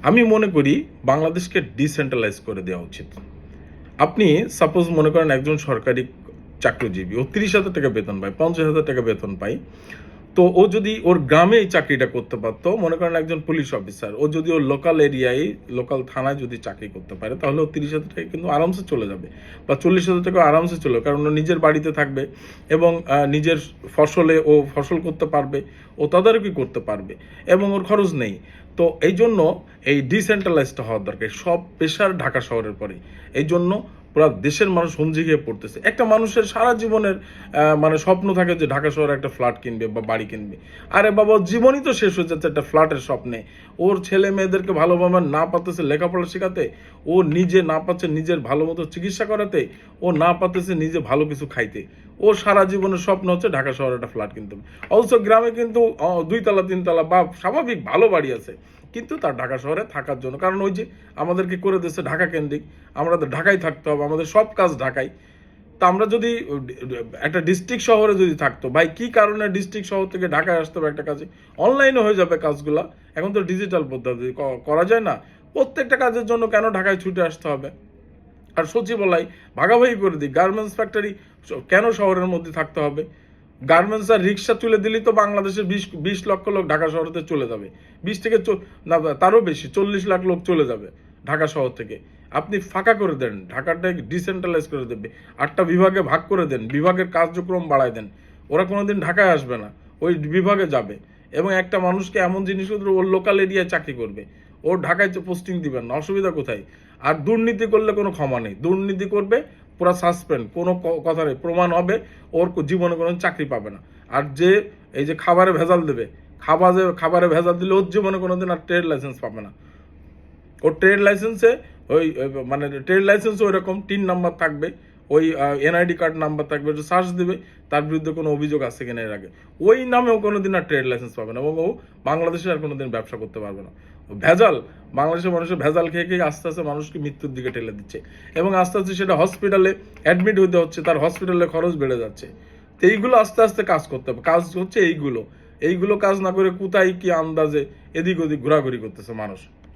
আমি মনে করি বাংলাদেশকে ডিসেন্ট্রালাইজ করে দেওয়া উচিত। আপনি সাপোজ মনে করেন একজন সরকারি চাকরিজীবী, ও ৩০,০০০ টাকা বেতন পায়, ৫০,০০০ টাকা বেতন পায়। তো ও যদি ওর গ্রামে এই চাকরিটা করতে পারতো, মনে করেন একজন পুলিশ অফিসার, ও যদি ওর লোকাল এরিয়ায়, লোকাল থানায় যদি চাকরি করতে পারে, তাহলে ও ৩০,০০০ টাকা কিন্তু আরামসে চলে যাবে, বা ৪০,০০০ টাকা আরামসে চলে যাবে, কারণ ও নিজের বাড়িতে থাকবে এবং নিজের ফসলে ও ফসল করতে পারবে, ও তদারকি করতে পারবে এবং ওর খরচ নেই। তো এই জন্য এই ডিসেন্ট্রালাইজড হওয়ার দরকার, সব পেশার ঢাকা শহরের পরে। এই জন্য পুরো দেশের মানুষ হুমজি গিয়ে পড়তেছে। একটা মানুষের সারা জীবনের মানে স্বপ্ন থাকে যে ঢাকা শহরে একটা ফ্ল্যাট কিনবে বা বাড়ি কিনবে। আরে বাবা, জীবনই তো শেষ হয়ে যাচ্ছে একটা ফ্ল্যাটের স্বপ্নে। ওর ছেলে মেয়েদেরকে ভালোভাবে না পারতেছে লেখাপড়া শেখাতে, ও নিজে না পাচ্ছে নিজের ভালো মতো চিকিৎসা করাতে, ও না পারতেছে নিজে ভালো কিছু খাইতে। ও সারা জীবনের স্বপ্ন হচ্ছে ঢাকা শহরে একটা ফ্ল্যাট কিনতে হবে। অবশ্য গ্রামে কিন্তু ২ তলা ৩ তলা বা স্বাভাবিক ভালো বাড়ি আছে, কিন্তু তার ঢাকা শহরে থাকার জন্য, কারণ ওই যে আমাদেরকে করে দিচ্ছে ঢাকা কেন্দ্রিক, আমাদের ঢাকায় থাকতে হবে, আমাদের সব কাজ ঢাকায়। তা আমরা যদি একটা ডিস্ট্রিক্ট শহরে যদি থাকতো, ভাই কি কারণে ডিস্ট্রিক্ট শহর থেকে ঢাকায় আসতে হবে একটা কাজে? অনলাইনে হয়ে যাবে কাজগুলা, এখন তো ডিজিটাল পদ্ধতি করা যায় না? প্রত্যেকটা কাজের জন্য কেন ঢাকায় ছুটে আসতে হবে? আর সচিবালয় ভাগাভাগি করে দিই, গার্মেন্টস ফ্যাক্টরি কেন শহরের মধ্যে থাকতে হবে? গার্মেন্টস আর রিক্সা তুলে দিলেই তো বাংলাদেশের ২০ লক্ষ লোক ঢাকা শহরতে চলে যাবে। ২০ থেকে না, তারও বেশি, ৪০ লাখ লোক চলে যাবে ঢাকা শহর থেকে। আপনি ফাঁকা করে দেন, ঢাকাটা ডিসেন্ট্রালাইজ করে দেবে, ৮টা বিভাগে ভাগ করে দেন, বিভাগের কার্যক্রম বাড়ায় দেন। ওরা কোনোদিন ঢাকায় আসবে না, ওই বিভাগে যাবে। এবং একটা মানুষকে এমন জিনিস ওর লোকাল এরিয়ায় চাকরি করবে, ওর ঢাকায় পোস্টিং দিবেন না, অসুবিধা কোথায়? আর দুর্নীতি করলে কোনো ক্ষমা নেই, দুর্নীতি করবে পুরো সাসপেন্ড, কোনো কথা নেই, প্রমাণ হবে, ওর জীবনে কোনো চাকরি পাবে না। আর যে এই যে খাবারে ভেজাল দেবে, খাবারে ভেজাল দিলে ওর জীবনে কোনোদিন আর ট্রেড লাইসেন্স পাবে না। ওর ট্রেড লাইসেন্সে মানে ট্রেড লাইসেন্স ওই রকম টিন নাম্বার থাকবে, ওই এনআইডি কার্ড নাম্বার থাকবে, সার্চ দেবে তার বিরুদ্ধে কোনো অভিযোগ আছে কিনা এর আগে, ওই নামেও কোনোদিন আর ট্রেড লাইসেন্স পাবে না এবং ও বাংলাদেশে আর কোনোদিন ব্যবসা করতে পারবে না। ভেজাল, বাংলাদেশের মানুষের ভেজাল খেয়ে খেয়ে আস্তে আস্তে মানুষকে মৃত্যুর দিকে ঠেলে দিচ্ছে এবং আস্তে আস্তে সেটা হসপিটালে অ্যাডমিট হতে হচ্ছে, তার হসপিটালে খরচ বেড়ে যাচ্ছে। তো এইগুলো আস্তে আস্তে কাজ করতে হবে, কাজ হচ্ছে এইগুলো কাজ না করে কোথায় কি আন্দাজে এদিক ওদিক ঘোরাঘুরি করতেছে মানুষ।